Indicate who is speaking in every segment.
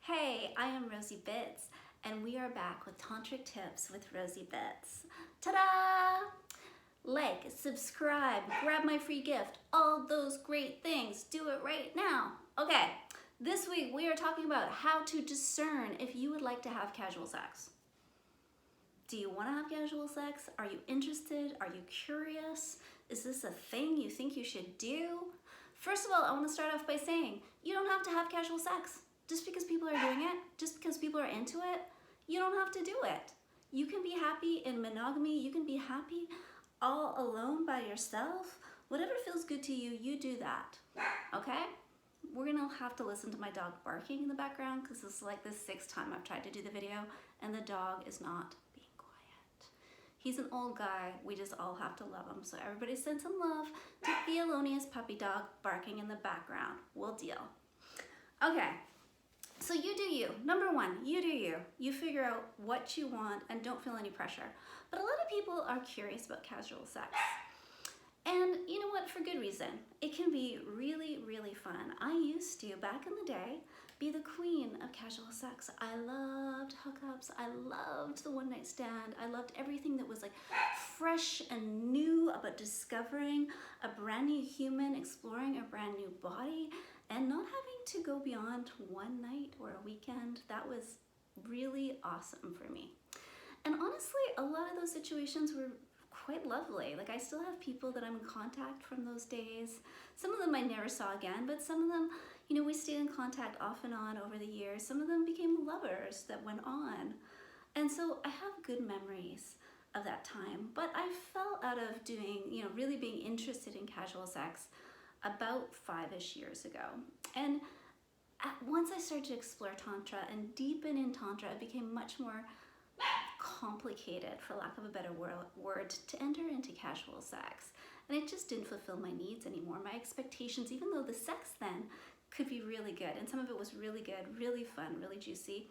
Speaker 1: Hey, I am Rosie Bits, and we are back with Tantric Tips with Rosie Bits. Ta-da! Like, subscribe, grab my free gift, all those great things. Do it right now. Okay, this week we are talking about how to discern if you would like to have casual sex. Do you want to have casual sex? Are you interested? Are you curious? Is this a thing you think you should do? First of all, I want to start off by saying you don't have to have casual sex. Just because people are doing it, just because people are into it, you don't have to do it. You can be happy in monogamy. You can be happy all alone by yourself. Whatever feels good to you, you do that, okay? We're gonna have to listen to my dog barking in the background because this is like the 6th time I've tried to do the video and the dog is not being quiet. He's an old guy, we just all have to love him. So everybody send some love to Theolonia's puppy dog barking in the background. We'll deal. Okay. So you do you. Number one, you do you. You figure out what you want and don't feel any pressure. But a lot of people are curious about casual sex. And you know what, for good reason. It can be really, really fun. I used to, back in the day, be the queen of casual sex. I loved hookups. I loved the one night stand. I loved everything that was like fresh and new about discovering a brand new human, exploring a brand new body, and not having to go beyond one night or a weekend. That was really awesome for me. And honestly, a lot of those situations were quite lovely. Like I still have people that I'm in contact from those days. Some of them I never saw again, but some of them, you know, we stayed in contact off and on over the years. Some of them became lovers that went on. And so I have good memories of that time, but I fell out of doing, you know, really being interested in casual sex about 5-ish years ago. And once I started to explore Tantra and deepen in Tantra, it became much more complicated, for lack of a better word, to enter into casual sex. And it just didn't fulfill my needs anymore. My expectations, even though the sex then could be really good, and some of it was really good, really fun, really juicy,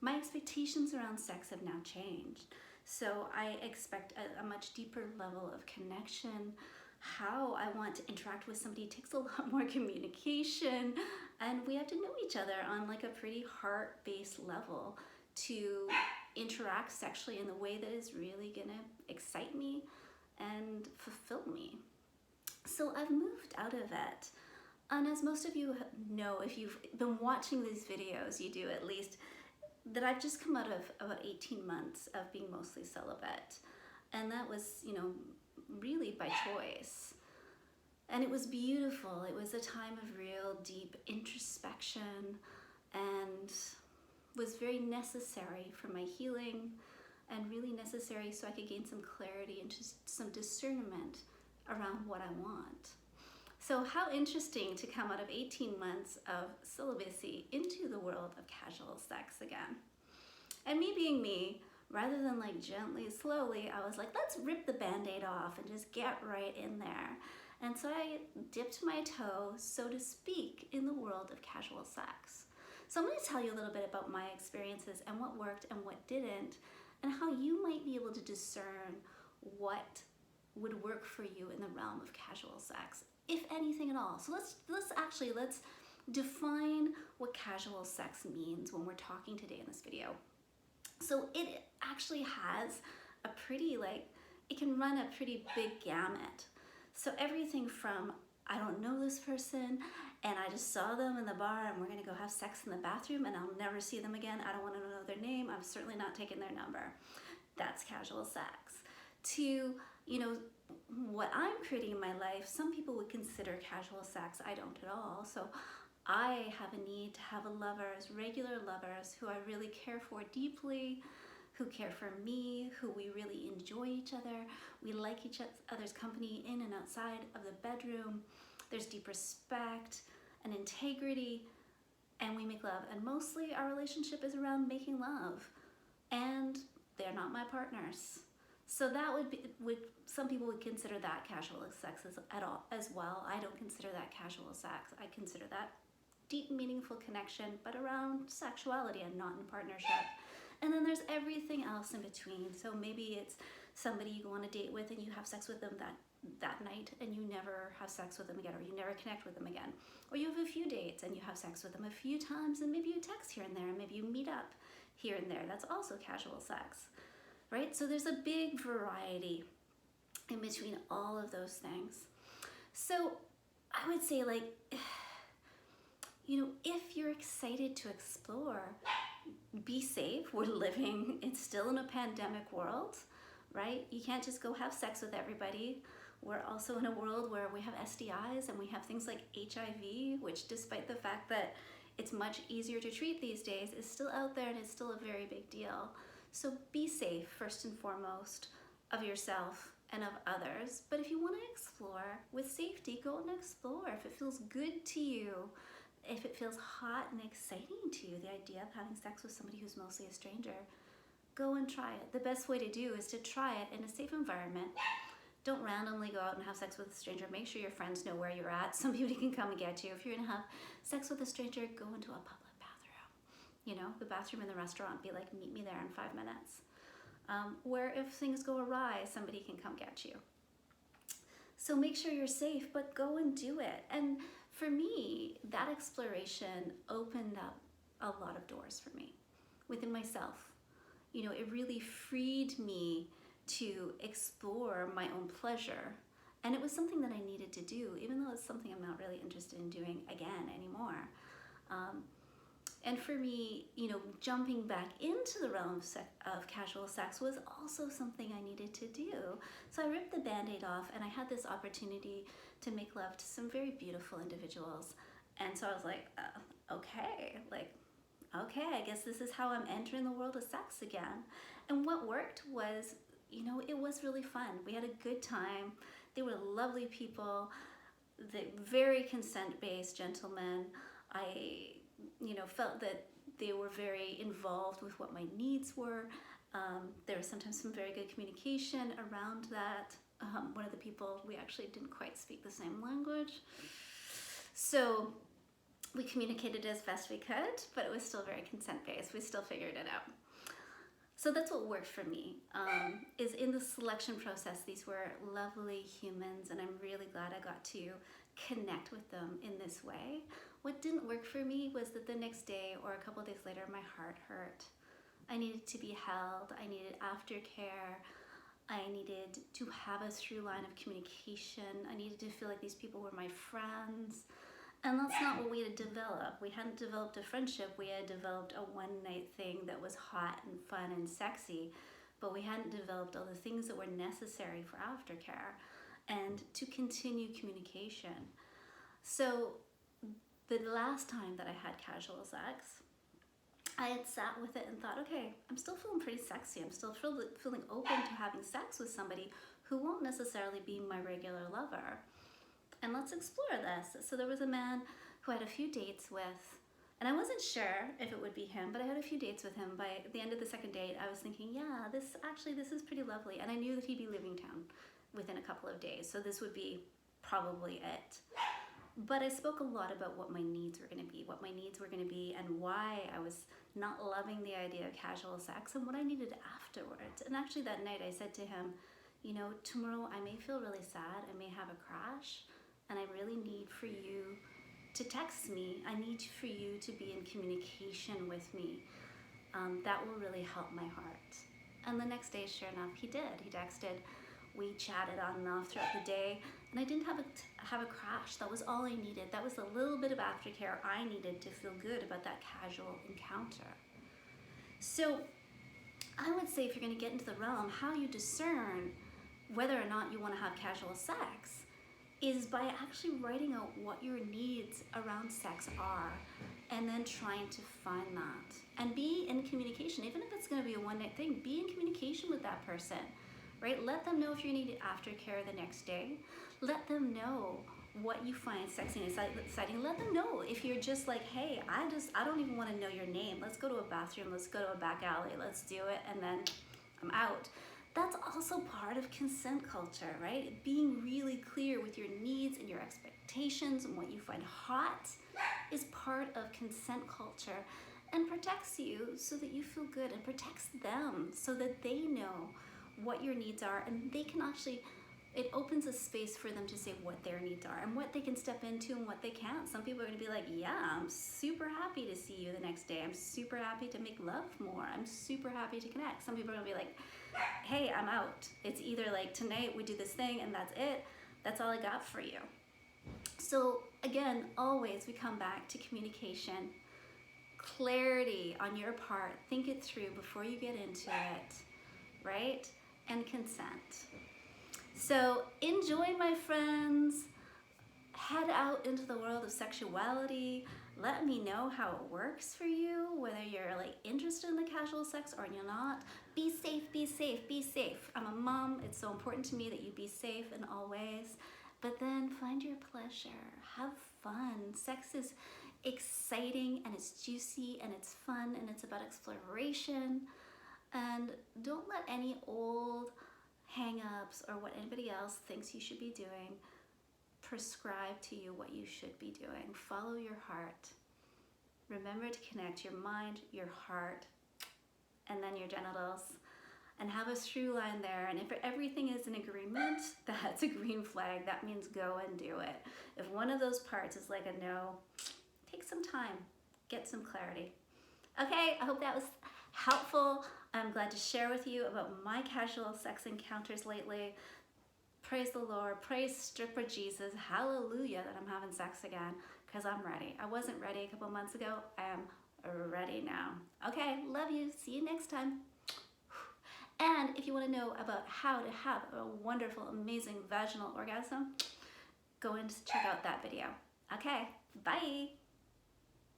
Speaker 1: my expectations around sex have now changed. So I expect a much deeper level of connection. How I want to interact with somebody takes a lot more communication, and we have to know each other on like a pretty heart-based level to interact sexually in the way that is really gonna excite me and fulfill me. So I've moved out of it. And as most of you know, if you've been watching these videos, you do at least, that I've just come out of about 18 months of being mostly celibate. And that was, you know, really by choice. And it was beautiful. It was a time of real deep introspection and was very necessary for my healing and really necessary so I could gain some clarity and just some discernment around what I want. So how interesting to come out of 18 months of celibacy into the world of casual sex again. And me being me, rather than like gently, slowly, I was like, let's rip the Band-Aid off and just get right in there. And so I dipped my toe, so to speak, in the world of casual sex. So I'm going to tell you a little bit about my experiences and what worked and what didn't, and how you might be able to discern what would work for you in the realm of casual sex, if anything at all. So let's define what casual sex means when we're talking today in this video. So it actually has a pretty, it can run a pretty big gamut. So everything from, I don't know this person and I just saw them in the bar and we're gonna go have sex in the bathroom and I'll never see them again. I don't wanna know their name. I'm certainly not taking their number. That's casual sex. To, you know, what I'm creating in my life, some people would consider casual sex. I don't at all. So I have a need to have lovers, regular lovers who I really care for deeply, who care for me, who we really enjoy each other. We like each other's company in and outside of the bedroom. There's deep respect and integrity, and we make love. And mostly our relationship is around making love, and they're not my partners. So that some people would consider that casual sex as well. I don't consider that casual sex. I consider that deep, meaningful connection, but around sexuality and not in partnership. And then there's everything else in between. So maybe it's somebody you go on a date with and you have sex with them that that night and you never have sex with them again, or you never connect with them again. Or you have a few dates and you have sex with them a few times, and maybe you text here and there, and maybe you meet up here and there. That's also casual sex, right? So there's a big variety in between all of those things. So I would say, like, if you're excited to explore, be safe. We're living, it's still in a pandemic world, right? You can't just go have sex with everybody. We're also in a world where we have STIs and we have things like HIV, which, despite the fact that it's much easier to treat these days, is still out there and it's still a very big deal. So be safe, first and foremost, of yourself and of others. But if you want to explore with safety, go and explore. If it feels good to you, if it feels hot and exciting to you, the idea of having sex with somebody who's mostly a stranger, go and try it. The best way to do is to try it in a safe environment. Don't randomly go out and have sex with a stranger. Make sure your friends know where you're at. Somebody can come and get you. If you're gonna have sex with a stranger, go into a public bathroom. The bathroom in the restaurant, be like, meet me there in 5 minutes. Where if things go awry, somebody can come get you. So make sure you're safe, but go and do it. And for me, that exploration opened up a lot of doors for me within myself. It really freed me to explore my own pleasure. And it was something that I needed to do, even though it's something I'm not really interested in doing again anymore. And for me, jumping back into the realm of casual sex was also something I needed to do. So I ripped the Band-Aid off, and I had this opportunity to make love to some very beautiful individuals. And so I was like, okay, I guess this is how I'm entering the world of sex again. And what worked was, it was really fun. We had a good time. They were lovely people, very consent-based gentlemen. I felt that they were very involved with what my needs were. There was sometimes some very good communication around that. One of the people, we actually didn't quite speak the same language. So we communicated as best we could, but it was still very consent-based. We still figured it out. So that's what worked for me, is in the selection process, these were lovely humans, and I'm really glad I got to connect with them in this way. What didn't work for me was that the next day or a couple of days later, my heart hurt. I needed to be held. I needed aftercare. I needed to have a through line of communication. I needed to feel like these people were my friends. And that's not what we had developed. We hadn't developed a friendship. We had developed a one-night thing that was hot and fun and sexy, but we hadn't developed all the things that were necessary for aftercare and to continue communication. So the last time that I had casual sex, I had sat with it and thought, okay, I'm still feeling pretty sexy. I'm still feeling open to having sex with somebody who won't necessarily be my regular lover. And let's explore this. So there was a man who I had a few dates with, and I wasn't sure if it would be him, but I had a few dates with him. By the end of the second date, I was thinking, yeah, this is pretty lovely. And I knew that he'd be leaving town within a couple of days, so this would be probably it. But I spoke a lot about what my needs were going to be, and why I was not loving the idea of casual sex, and what I needed afterwards. And actually that night I said to him, tomorrow I may feel really sad, I may have a crash, and I really need for you to text me. I need for you to be in communication with me. That will really help my heart. And the next day, sure enough, he did. He texted. We chatted on and off throughout the day, and I didn't have a crash. That was all I needed. That was a little bit of aftercare I needed to feel good about that casual encounter. So I would say, if you're going to get into the realm, how you discern whether or not you want to have casual sex is by actually writing out what your needs around sex are, and then trying to find that. And be in communication, even if it's going to be a one-night thing, be in communication with that person, right? Let them know if you need aftercare the next day. Let them know what you find sexy and exciting. Let them know if you're just like, hey, I don't even want to know your name. Let's go to a bathroom, let's go to a back alley, let's do it, and then I'm out. That's also part of consent culture, right? Being really clear with your needs and your expectations and what you find hot is part of consent culture, and protects you so that you feel good, and protects them so that they know what your needs are, and they can actually it opens a space for them to say what their needs are and what they can step into and what they can't. Some people are going to be like, yeah, I'm super happy to see you the next day. I'm super happy to make love more. I'm super happy to connect. Some people are going to be like, hey, I'm out. It's either like tonight we do this thing and that's it. That's all I got for you. So again, always we come back to communication, clarity on your part. Think it through before you get into it, right? And consent. So enjoy, my friends. Head out into the world of sexuality. Let me know how it works for you, whether you're like interested in the casual sex or you're not. Be safe, be safe, be safe. I'm a mom. It's so important to me that you be safe in all ways. But then find your pleasure. Have fun. Sex is exciting and it's juicy and it's fun and it's about exploration. And don't let any old hang-ups or what anybody else thinks you should be doing prescribe to you what you should be doing. Follow your heart. Remember to connect your mind, your heart, and then your genitals, and have a through line there. And if everything is in agreement, that's a green flag. That means go and do it. If one of those parts is like a no, take some time, get some clarity. Okay, I hope that was helpful. I'm glad to share with you about my casual sex encounters lately. Praise the Lord, praise stripper Jesus, hallelujah that I'm having sex again, because I'm ready. I wasn't ready a couple months ago. I am ready now. Okay, love you. See you next time. And if you want to know about how to have a wonderful, amazing vaginal orgasm, go and check out that video. Okay, bye.